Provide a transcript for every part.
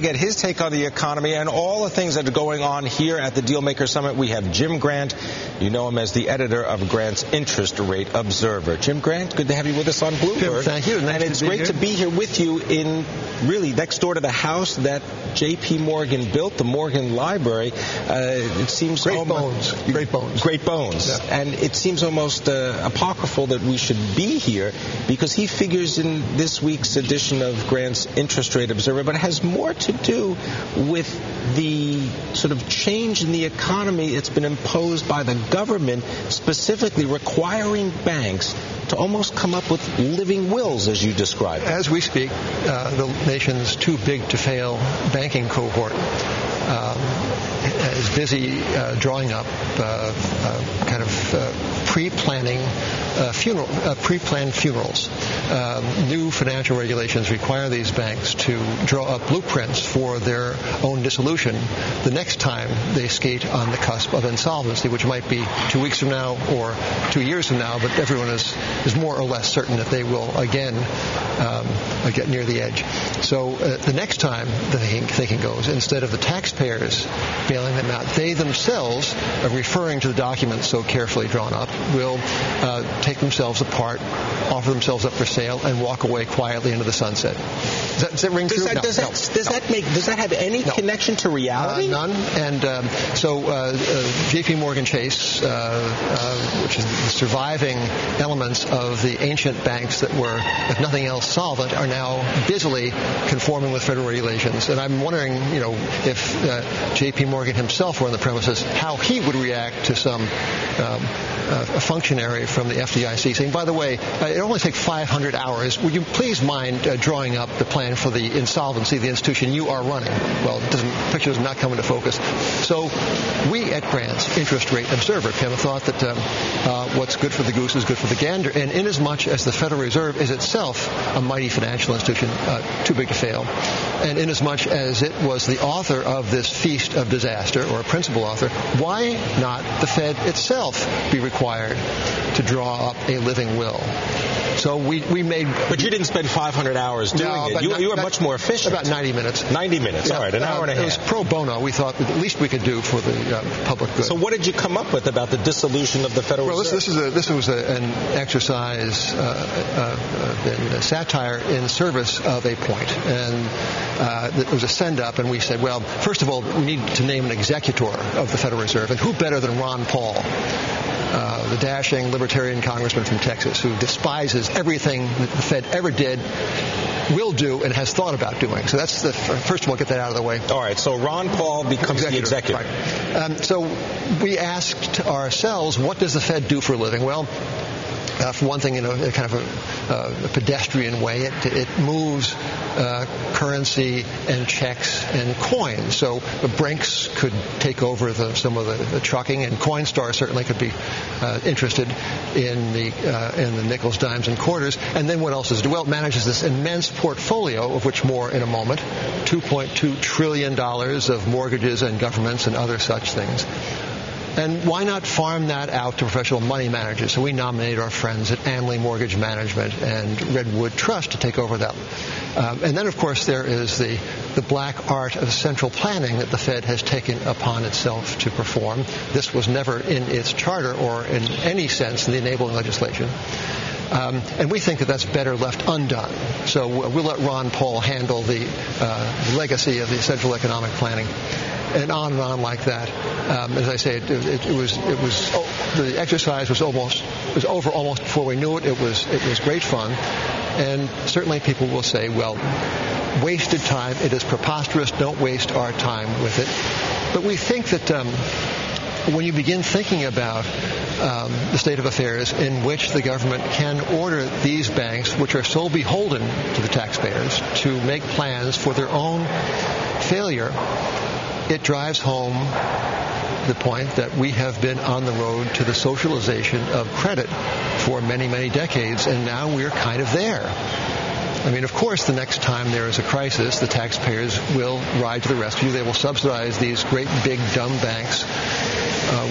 Get his take on the economy and all the things that are going on here at the Dealmaker Summit. We have Jim Grant. You know him as the editor of Grant's Interest Rate Observer. Jim Grant, good to have you with us on Bloomberg. Jim, thank you. And it's great to be here with you in really next door to the house that J.P. Morgan built, the Morgan Library. It seems Great bones. Yeah. And it seems almost apocryphal that we should be here because he figures in this week's edition of Grant's Interest Rate Observer, but it has more to do with the sort of change in the economy that's been imposed by the government, specifically requiring banks to almost come up with living wills, as you described. As we speak, the nation's too big to fail banking cohort is busy drawing up pre-planned funerals. New financial regulations require these banks to draw up blueprints for their own dissolution the next time they skate on the cusp of insolvency, which might be 2 weeks from now or 2 years from now, but everyone is more or less certain that they will again get near the edge. So the next time the thinking goes, instead of the taxpayers bailing them out, they themselves, referring to the documents so carefully drawn up, will take themselves apart, offer themselves up for sale, and walk away quietly into the sunset. Does that ring true? Does that have any connection to reality? None. And so J.P. Morgan Chase, which is the surviving elements of the ancient banks that were, if nothing else, solvent, are now busily conforming with federal regulations. And I'm wondering, if J.P. Morgan himself were on the premises, how he would react to some a functionary from the FDIC saying, by the way, it only takes 500 hours. Would you please mind drawing up the plan for the insolvency of the institution you are running? Well, the picture does not come into focus. So we at Grant's Interest Rate Observer kind of thought that what's good for the goose is good for the gander. And inasmuch as the Federal Reserve is itself a mighty financial institution, too big to fail, and inasmuch as it was the author of this feast of disaster, or a principal author, why not the Fed itself be required to draw up a living will? So we made... But you didn't spend 500 hours doing it. You were much more efficient. About 90 minutes. 90 minutes, all right, an hour and a half. It was pro bono. We thought the least we could do for the public good. So what did you come up with about the dissolution of the Federal Reserve? Well, this was an exercise in satire in service of a point. And it was a send-up, and we said, well, first of all, we need to name an executor of the Federal Reserve, and who better than Ron Paul, the dashing libertarian congressman from Texas who despises everything that the Fed ever did, will do, and has thought about doing. So that's the first one. Get that out of the way. All right. So Ron Paul becomes the executive. Right. So we asked ourselves, what does the Fed do for a living? Well, for one thing, in a kind of a pedestrian way, it moves currency and checks and coins. So Brinks could take over some of the trucking, and Coinstar certainly could be interested in the nickels, dimes, and quarters. And then what else does it do? Well, it manages this immense portfolio, of which more in a moment, $2.2 trillion of mortgages and governments and other such things. And why not farm that out to professional money managers? So we nominated our friends at Amley Mortgage Management and Redwood Trust to take over that. And then, of course, there is the black art of central planning that the Fed has taken upon itself to perform. This was never in its charter or in any sense in the enabling legislation. And we think that that's better left undone. So we'll let Ron Paul handle the legacy of the central economic planning. And on like that. As I say, the exercise was over almost before we knew it. It was great fun, and certainly people will say, well, wasted time. It is preposterous. Don't waste our time with it. But we think that when you begin thinking about the state of affairs in which the government can order these banks, which are so beholden to the taxpayers, to make plans for their own failure, it drives home the point that we have been on the road to the socialization of credit for many, many decades, and now we're kind of there. I mean, of course, the next time there is a crisis, the taxpayers will ride to the rescue. They will subsidize these great, big, dumb banks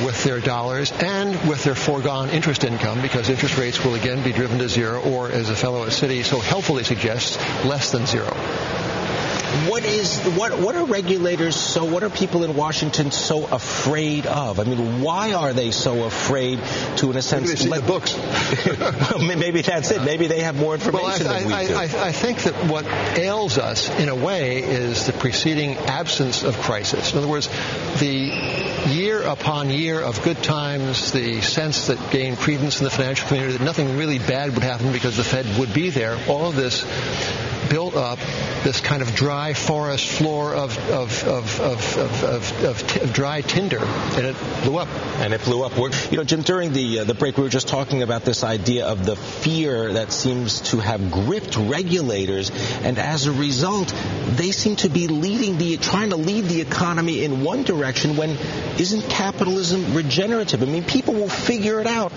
with their dollars and with their foregone interest income, because interest rates will again be driven to zero, or, as a fellow at Citi so helpfully suggests, less than zero. What are regulators what are people in Washington so afraid of? I mean, why are they so afraid to, in a sense, maybe they see the books? Well, maybe that's it. Maybe they have more information than we do. I think that what ails us, in a way, is the preceding absence of crisis. In other words, the year upon year of good times, the sense that gained credence in the financial community that nothing really bad would happen because the Fed would be there, all of this built up this kind of dry forest floor of dry tinder, and it blew up. Jim, during the break, we were just talking about this idea of the fear that seems to have gripped regulators, and as a result, they seem to be trying to lead the economy in one direction when isn't capitalism regenerative? I mean, people will figure it out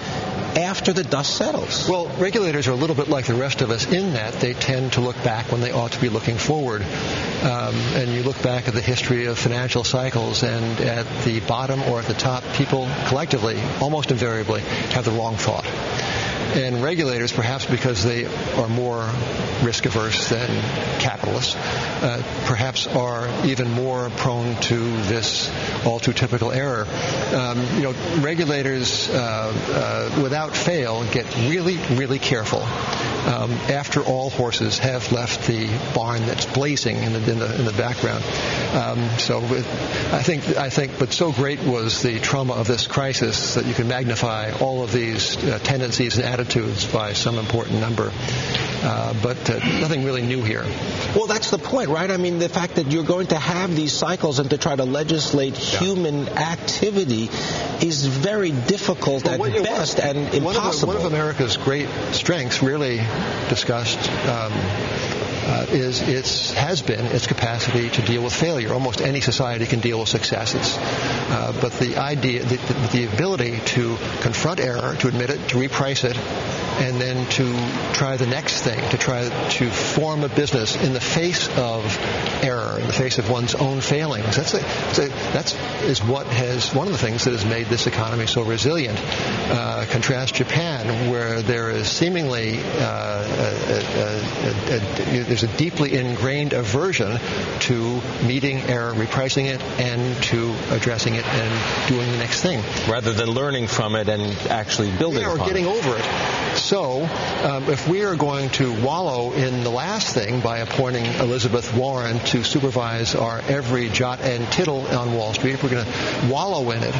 after the dust settles. Well, regulators are a little bit like the rest of us in that they tend to look back when they ought to be looking forward. And you look back at the history of financial cycles, and at the bottom or at the top, people collectively, almost invariably, have the wrong thought. And regulators, perhaps because they are more risk-averse than capitalists, perhaps are even more prone to this all-too-typical error. Regulators, without fail, get really, really careful after all horses have left the barn that's blazing in the background. I think, but so great was the trauma of this crisis that you can magnify all of these tendencies and attitudes by some important number. But nothing really new here. Well, that's the point, right? I mean, the fact that you're going to have these cycles and to try to legislate human activity is very difficult at best and impossible. One of America's great strengths, really discussed, has been its capacity to deal with failure. Almost any society can deal with successes. But the idea, the ability to confront error, to admit it, to reprice it, and then to try the next thing, to try to form a business in the face of error, in the face of one's own failings. That is one of the things that has made this economy so resilient. Contrast Japan, where there is seemingly there's a deeply ingrained aversion to meeting error, repricing it, and to addressing it and doing the next thing, rather than learning from it and actually building or upon getting it. over it. So, if we are going to wallow in the last thing by appointing Elizabeth Warren to supervise our every jot and tittle on Wall Street, if we're going to wallow in it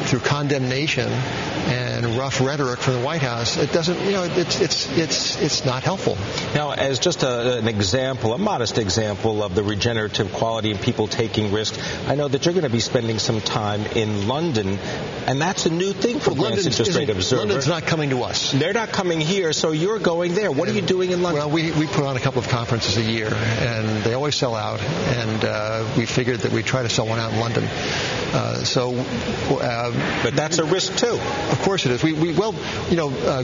through condemnation and rough rhetoric from the White House, it doesn't. It's not helpful. Now, as just an example, a modest example of the regenerative quality and people taking risks, I know that you're going to be spending some time in London, and that's a new thing for Grant's Interest Rate Observer. London's not coming to us. They're not coming here, so you're going there. What are you doing in London? Well, we put on a couple of conferences a year, and they always sell out, and we figured that we'd try to sell one out in London. But that's a risk, too. Of course it is.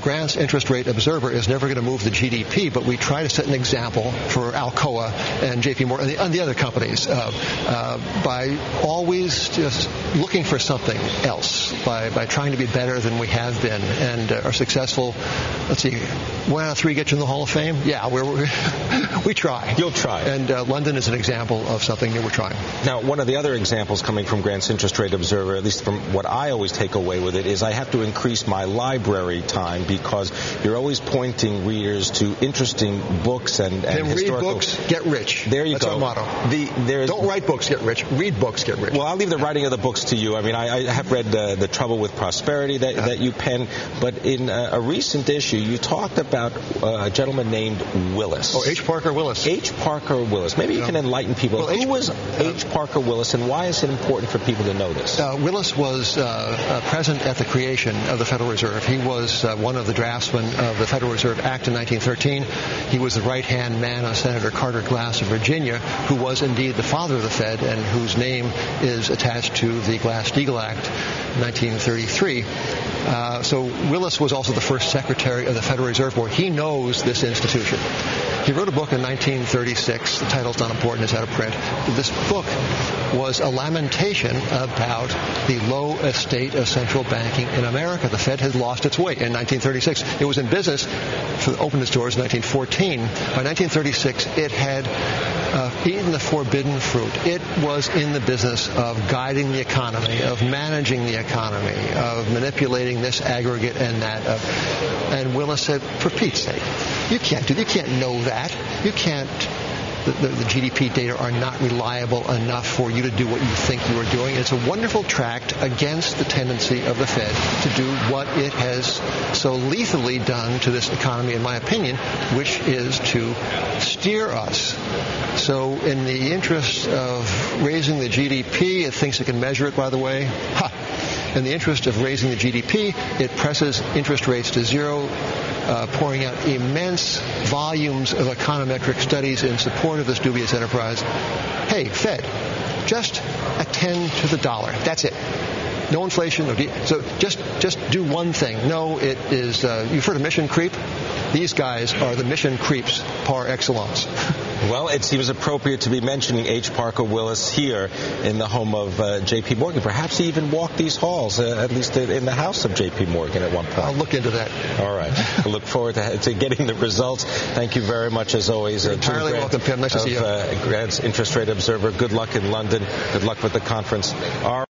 Grant's Interest Rate Observer is never going to move the GDP, but we try to set an example for Alcoa and J.P. Morgan and the other companies by always just looking for something else, by trying to be better than we have been, and are successful. Let's see, 1 out of 3 get you in the Hall of Fame? Yeah, we try. You'll try. And London is an example of something that we're trying. Now, one of the other examples coming from Grant's Interest Rate Observer, at least from what I always take away with it, is I have to increase my library time because you're always pointing readers to interesting books and historical... Read books, get rich. There you go. That's our motto. Don't write books, get rich. Read books, get rich. Well, I'll leave the writing of the books to you. I mean, I have read The Trouble with Prosperity that you penned, but in a recent issue, you talked about a gentleman named Willis. Oh, H. Parker Willis. H. Parker Willis. Maybe you can enlighten people. Well, who was H. Parker Willis, and why is it important for people to know this? Willis was present at the creation of the Federal Reserve. He was one of the draftsmen of the Federal Reserve Act in 1913. He was the right-hand man of Senator Carter Glass of Virginia, who was indeed the father of the Fed and whose name is attached to the Glass-Steagall Act in 1933. So Willis was also the first secretary of the Federal Reserve Board. He knows this institution. He wrote a book in 1936. The title's not important. It's out of print. This book was a lamentation about the low estate of central banking in America. The Fed had lost its way in 1936. It was in business, opened its doors in 1914. By 1936, it had eaten the forbidden fruit. It was in the business of guiding the economy, of managing the economy, of manipulating this aggregate and that. And Willis said, for Pete's sake, you can't know that. You can't. The GDP data are not reliable enough for you to do what you think you are doing. It's a wonderful tract against the tendency of the Fed to do what it has so lethally done to this economy, in my opinion, which is to steer us. So in the interest of raising the GDP, it thinks it can measure it, by the way. In the interest of raising the GDP, it presses interest rates to zero, pouring out immense volumes of econometric studies in support of this dubious enterprise. Hey, Fed, just attend to the dollar. That's it. No inflation. So just do one thing. No, it is, you've heard of mission creep? These guys are the mission creeps par excellence. Well, it seems appropriate to be mentioning H. Parker Willis here in the home of J.P. Morgan. Perhaps he even walked these halls, at least in the house of J.P. Morgan at one point. I'll look into that. All right. I look forward to getting the results. Thank you very much, as always. You're entirely welcome, Pim. Nice to see you. Grant's Interest Rate Observer. Good luck in London. Good luck with the conference.